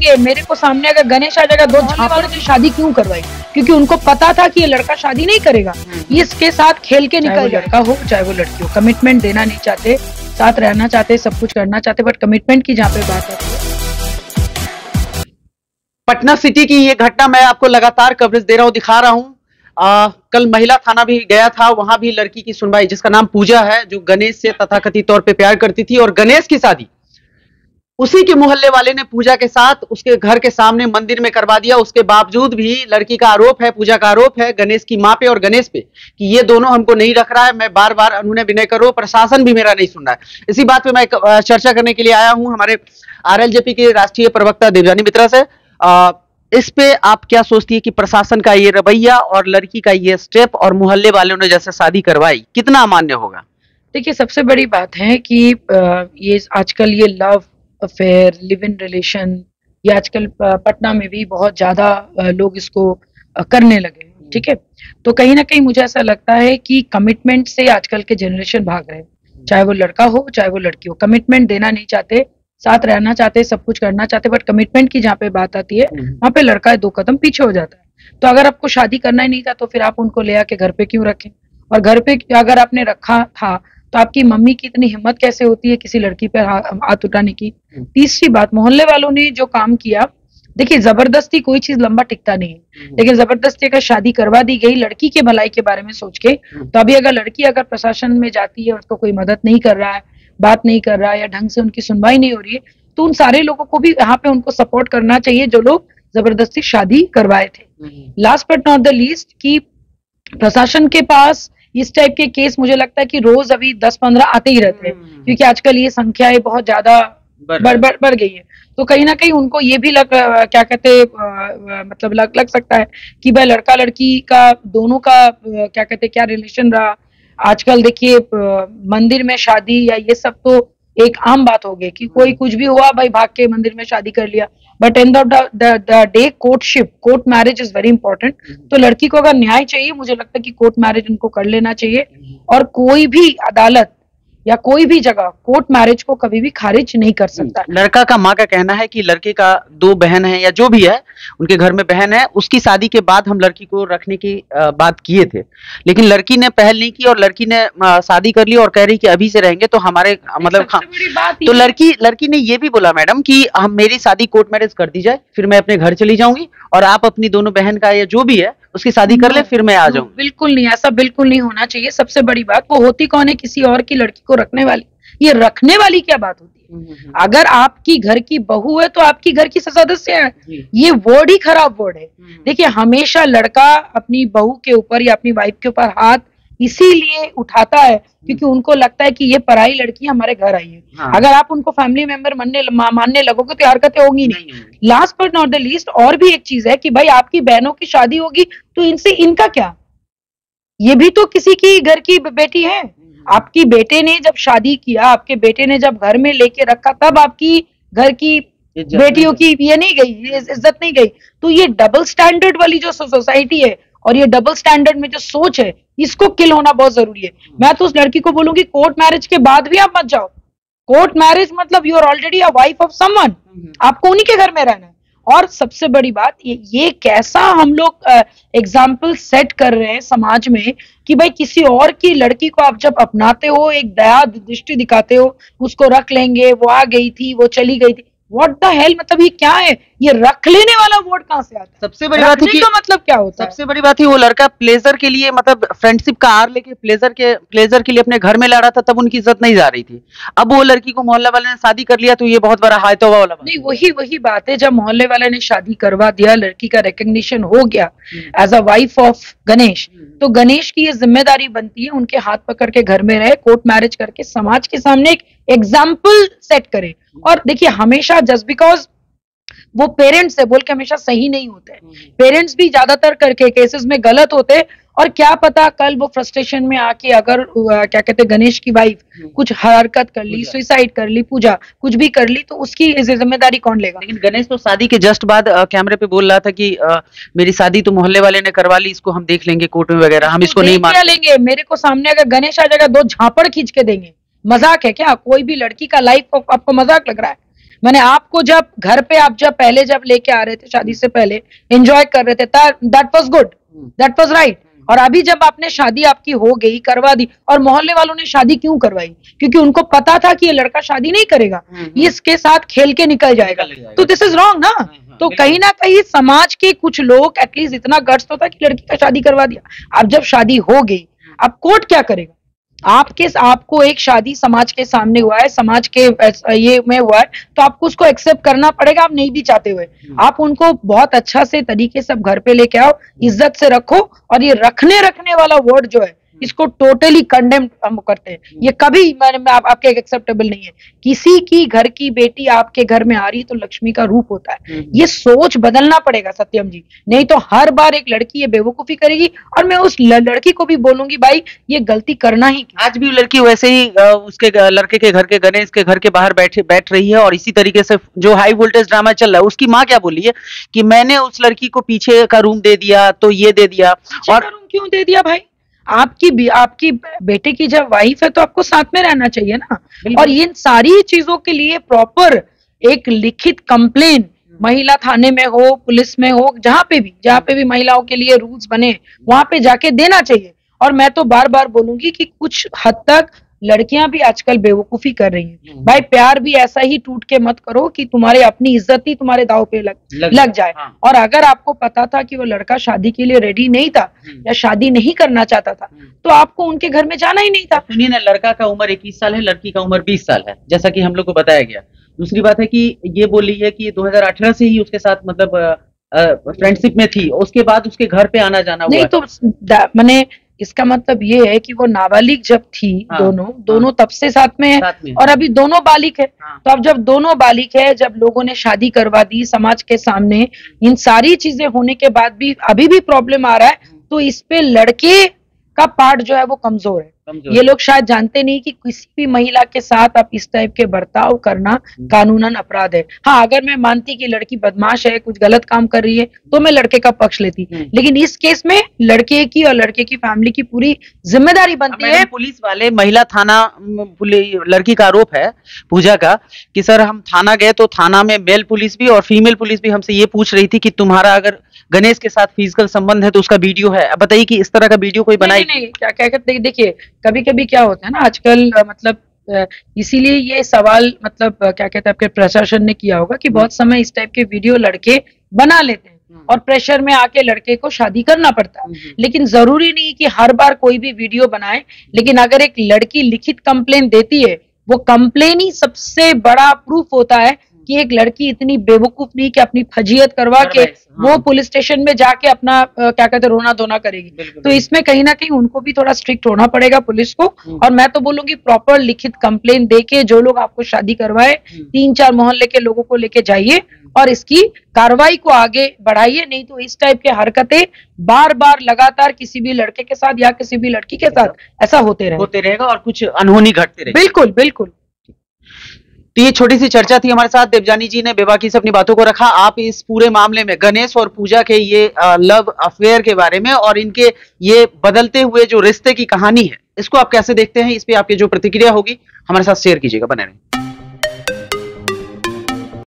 लेंगे, मेरे को सामने अगर गणेश आ जाएगा, 2 झापड़ की शादी क्यों करवाई? क्योंकि उनको पता था कि ये लड़का शादी नहीं करेगा, इसके साथ खेल के निकल जाएगा। लड़का हो चाहे वो लड़की हो, कमिटमेंट देना नहीं चाहते, साथ रहना चाहते, सब कुछ करना चाहते, बट कमिटमेंट की जहाँ पे बात आती है। पटना सिटी की ये घटना मैं आपको लगातार कवरेज दे रहा हूँ, दिखा रहा हूँ। कल महिला थाना भी गया था, वहां भी लड़की की सुनवाई, जिसका नाम पूजा है, जो गणेश से तथाकथित तौर पे प्यार करती थी, और गणेश की शादी उसी के मोहल्ले वाले ने पूजा के साथ उसके घर के सामने मंदिर में करवा दिया। उसके बावजूद भी लड़की का आरोप है, पूजा का आरोप है गणेश की मां पे और गणेश पे कि ये दोनों हमको नहीं रख रहा है, मैं बार बार अनुनय विनय कर रहा हूं, प्रशासन भी मेरा नहीं सुन रहा है। इसी बात पे मैं चर्चा करने के लिए आया हूं हमारे आरएलजेपी के राष्ट्रीय प्रवक्ता देवजानी मित्रा से। इस पे आप क्या सोचती है कि प्रशासन का ये रवैया और लड़की का ये स्टेप और मोहल्ले वालों ने जैसे शादी करवाई, कितना अमान्य होगा? देखिए, सबसे बड़ी बात है कि ये आजकल ये love affair, live in relation, ये आजकल पटना में भी बहुत ज्यादा लोग इसको करने लगे, ठीक है। तो कहीं ना कहीं मुझे ऐसा लगता है कि कमिटमेंट से आजकल के जनरेशन भाग रहे हैं, चाहे वो लड़का हो चाहे वो लड़की हो, कमिटमेंट देना नहीं चाहते, साथ रहना चाहते, सब कुछ करना चाहते, बट कमिटमेंट की जहाँ पे बात आती है वहां पे लड़का 2 कदम पीछे हो जाता है। तो अगर आपको शादी करना ही नहीं था तो फिर आप उनको ले आके घर पे क्यों रखें? और घर पे अगर आपने रखा था तो आपकी मम्मी की इतनी हिम्मत कैसे होती है किसी लड़की पर हाथ उठाने की? तीसरी बात, मोहल्ले वालों ने जो काम किया, देखिए जबरदस्ती कोई चीज लंबा टिकता नहीं है, लेकिन जबरदस्ती अगर शादी करवा दी गई लड़की के भलाई के बारे में सोच के, तो अभी अगर लड़की अगर प्रशासन में जाती है, उसको कोई मदद नहीं कर रहा है, बात नहीं कर रहा है, या ढंग से उनकी सुनवाई नहीं हो रही है, तो उन सारे लोगों को भी यहाँ पे उनको सपोर्ट करना चाहिए जो लोग जबरदस्ती शादी करवाए थे। Last but not the least, कि प्रशासन के पास इस टाइप के केस मुझे लगता है कि रोज अभी 10-15 आते ही रहते हैं, क्योंकि आजकल ये संख्याएं बहुत ज्यादा बढ़ गई है। तो कहीं ना कहीं उनको ये भी क्या कहते मतलब लग सकता है कि भाई लड़का लड़की का दोनों का क्या कहते क्या रिलेशन रहा। आजकल देखिए मंदिर में शादी या ये सब तो एक आम बात हो गई कि कोई कुछ भी हुआ भाई भाग के मंदिर में शादी कर लिया, but end of the day court marriage is very important. तो लड़की को अगर न्याय चाहिए, मुझे लगता है कि कोर्ट मैरिज उनको कर लेना चाहिए, और कोई भी अदालत या कोई भी जगह कोर्ट मैरिज को कभी भी खारिज नहीं कर सकता। लड़का का माँ का कहना है कि लड़के का 2 बहन है या जो भी है, उनके घर में बहन है, उसकी शादी के बाद हम लड़की को रखने की बात किए थे, लेकिन लड़की ने पहल नहीं की और लड़की ने शादी कर ली और कह रही कि अभी से रहेंगे तो हमारे मतलब तो लड़की ने ये भी बोला मैडम कि हम मेरी शादी कोर्ट मैरिज कर दी जाए, फिर मैं अपने घर चली जाऊंगी और आप अपनी दोनों बहन का या जो भी है उसकी शादी कर ले, फिर मैं आ जाऊं। बिल्कुल नहीं, ऐसा बिल्कुल नहीं होना चाहिए। सबसे बड़ी बात, वो होती कौन है किसी और की लड़की को रखने वाली? ये रखने वाली क्या बात होती है? अगर आपकी घर की बहू है तो आपकी घर की सदस्य है, ये वर्ड ही खराब वर्ड है। देखिए, हमेशा लड़का अपनी बहू के ऊपर या अपनी वाइफ के ऊपर हाथ इसीलिए उठाता है क्योंकि उनको लगता है कि ये पराई लड़की हमारे घर आई है। हाँ। अगर आप उनको फैमिली मेंबर मानने लगोगे तो हरकतें होंगी नहीं। Last but not the least, और भी एक चीज है कि भाई आपकी बहनों की शादी होगी तो इनसे इनका क्या? ये भी तो किसी की घर की बेटी है। आपकी बेटे ने जब शादी किया, आपके बेटे ने जब घर में लेके रखा, तब आपकी घर की बेटियों की ये नहीं गई, इज्जत नहीं गई। तो ये डबल स्टैंडर्ड वाली जो सोसाइटी है और ये डबल स्टैंडर्ड में जो सोच है, इसको किल होना बहुत जरूरी है। मैं तो उस लड़की को बोलूंगी कोर्ट मैरिज के बाद भी आप मत जाओ। कोर्ट मैरिज मतलब you are already a wife of someone, आपको उन्हीं के घर में रहना है। और सबसे बड़ी बात ये कैसा हम लोग एग्जाम्पल सेट कर रहे हैं समाज में कि भाई किसी और की लड़की को आप जब अपनाते हो, एक दया दृष्टि दिखाते हो, उसको रख लेंगे, वो आ गई थी, वो चली गई थी, व्हाट द हेल, मतलब ये क्या है? ये रख लेने वाला वर्ड कहां से आता है? सबसे बड़ी बात है कि मतलब क्या होता है? सबसे बड़ी बात है वो लड़का प्लेजर के लिए, मतलब फ्रेंडशिप का आर लेके प्लेजर के लिए अपने घर में ला रहा था, तब उनकी इज्जत नहीं जा रही थी। अब वो लड़की को मोहल्ले वाले ने शादी कर लिया तो ये बहुत बड़ा हाय तौबा वाला बात। नहीं, वही बात है, जब मोहल्ले वाले ने शादी करवा दिया, लड़की का रिकग्निशन हो गया as a wife of Ganesh, तो गणेश की ये जिम्मेदारी बनती है उनके हाथ पकड़ के घर में रहे, कोर्ट मैरिज करके समाज के सामने एक एग्जाम्पल सेट करे। और देखिए, हमेशा जस्ट बिकॉज वो पेरेंट्स है बोल के हमेशा सही नहीं होते। पेरेंट्स भी ज्यादातर करके केसेस में गलत होते, और क्या पता कल वो फ्रस्ट्रेशन में आके अगर क्या कहते गणेश की वाइफ कुछ हरकत कर ली, सुसाइड कर ली, पूजा कुछ भी कर ली, तो उसकी जिम्मेदारी कौन लेगा? लेकिन गणेश तो शादी के जस्ट बाद कैमरे पे बोल रहा था कि मेरी शादी तो मोहल्ले वाले ने करवा ली, इसको हम देख लेंगे कोर्ट में वगैरह, हम इसको नहीं मान लेंगे। मेरे को सामने अगर गणेश आ जाएगा 2 झापड़ खींच के देंगे। मजाक है क्या? कोई भी लड़की का लाइफ आपको मजाक लग रहा है? मैंने आपको जब घर पे आप पहले जब लेके आ रहे थे शादी से पहले एंजॉय कर रहे थे, that was good, that was right. और अभी जब आपने शादी आपकी हो गई, करवा दी, और मोहल्ले वालों ने शादी क्यों करवाई? क्योंकि उनको पता था कि ये लड़का शादी नहीं करेगा, इसके साथ खेल के निकल जाएगा। तो दिस इज रॉन्ग ना। तो कहीं ना कहीं समाज के कुछ लोग एटलीस्ट इतना गट्स तो था कि लड़की का शादी करवा दिया। अब जब शादी हो गई, अब कोर्ट क्या करेगा? आपको एक शादी समाज के सामने हुआ है, समाज के ये में हुआ है, तो आपको उसको एक्सेप्ट करना पड़ेगा, आप नहीं भी चाहते हुए। आप उनको बहुत अच्छा से तरीके से घर पे लेके आओ, इज्जत से रखो। और ये रखने वाला वर्ड जो है, इसको टोटली कंडेम हम करते हैं। ये कभी आपके एक्सेप्टेबल नहीं है। किसी की घर की बेटी आपके घर में आ रही तो लक्ष्मी का रूप होता है। ये सोच बदलना पड़ेगा सत्यम जी, नहीं तो हर बार एक लड़की ये बेवकूफी करेगी और मैं उस लड़की को भी बोलूंगी भाई ये गलती करना ही। आज भी लड़की वैसे ही उसके लड़के के घर के, गणेश के घर के बाहर बैठ रही है और इसी तरीके से जो हाई वोल्टेज ड्रामा चल रहा है। उसकी माँ क्या बोली है कि मैंने उस लड़की को पीछे का रूम दे दिया, तो ये दे दिया। और रूम क्यों दे दिया भाई? आपकी बेटे की जब वाइफ है तो आपको साथ में रहना चाहिए ना। और इन सारी चीजों के लिए प्रॉपर एक लिखित कंप्लेन महिला थाने में हो, पुलिस में हो, जहां पे भी महिलाओं के लिए रूल्स बने वहां पे जाके देना चाहिए। और मैं तो बार बार बोलूंगी कि कुछ हद तक लड़कियां भी आजकल बेवकूफी कर रही हैं। भाई प्यार भी ऐसा ही टूट के मत करो कि तुम्हारे अपनी इज्जत ही तुम्हारे दांव पे लग जाए। हाँ। और अगर आपको पता था कि वो लड़का शादी के लिए रेडी नहीं था या शादी नहीं करना चाहता था तो आपको उनके घर में जाना ही नहीं था। सुनिए ना, लड़का का उम्र 21 साल है, लड़की का उम्र 20 साल है, जैसा कि हम लोग को बताया गया। दूसरी बात है कि ये बोल रही है कि 2018 से ही उसके साथ मतलब फ्रेंडशिप में थी, उसके बाद उसके घर पे आना जाना हुआ। नहीं तो मैंने इसका मतलब ये है कि वो नाबालिग जब थी, हाँ, दोनों तब से साथ में है और अभी दोनों बालिग है। हाँ, तो अब जब दोनों बालिग है, जब लोगों ने शादी करवा दी समाज के सामने, इन सारी चीजें होने के बाद भी अभी भी प्रॉब्लम आ रहा है, तो इस पे लड़के का पार्ट जो है वो कमजोर है। ये लोग शायद जानते नहीं कि किसी भी महिला के साथ आप इस टाइप के बर्ताव करना कानूनन अपराध है। हाँ, अगर मैं मानती कि लड़की बदमाश है, कुछ गलत काम कर रही है, तो मैं लड़के का पक्ष लेती, लेकिन इस केस में लड़के की और लड़के की फैमिली की पूरी जिम्मेदारी बनती है। पुलिस वाले, महिला थाना, लड़की का आरोप है पूजा का कि सर हम थाना गए तो थाना में मेल पुलिस भी और फीमेल पुलिस भी हमसे ये पूछ रही थी कि तुम्हारा अगर गणेश के साथ फिजिकल संबंध है तो उसका वीडियो है। अब बताइए कि इस तरह का वीडियो कोई बनाए? नहीं, क्या कहते, देखिए कभी कभी क्या होता है ना आजकल, मतलब इसीलिए ये सवाल मतलब क्या कहते हैं आपके प्रशासन ने किया होगा कि बहुत समय इस टाइप के वीडियो लड़के बना लेते हैं और प्रेशर में आके लड़के को शादी करना पड़ता है। लेकिन जरूरी नहीं कि हर बार कोई भी वीडियो बनाए, लेकिन अगर एक लड़की लिखित कंप्लेन देती है, वो कंप्लेन ही सबसे बड़ा प्रूफ होता है कि एक लड़की इतनी बेवकूफ नहीं कि अपनी फजीयत करवा के वो पुलिस स्टेशन में जाके अपना क्या कहते रोना धोना करेगी। तो इसमें कहीं ना कहीं उनको भी थोड़ा स्ट्रिक्ट होना पड़ेगा पुलिस को। और मैं तो बोलूंगी प्रॉपर लिखित कंप्लेन देके जो लोग आपको शादी करवाए 3-4 मोहल्ले के लोगों को लेके जाइए और इसकी कार्रवाई को आगे बढ़ाइए। नहीं तो इस टाइप के हरकतें बार बार लगातार किसी भी लड़के के साथ या किसी भी लड़की के साथ ऐसा होते रहेगा और कुछ अनहोनी घटते रहेगी। बिल्कुल बिल्कुल। तो ये छोटी सी चर्चा थी हमारे साथ, देवजानी जी ने बेबाकी से अपनी बातों को रखा। आप इस पूरे मामले में गणेश और पूजा के ये लव अफेयर के बारे में और इनके ये बदलते हुए जो रिश्ते की कहानी है, इसको आप कैसे देखते हैं? इस पे आपकी जो प्रतिक्रिया होगी हमारे साथ शेयर कीजिएगा। बने रहें।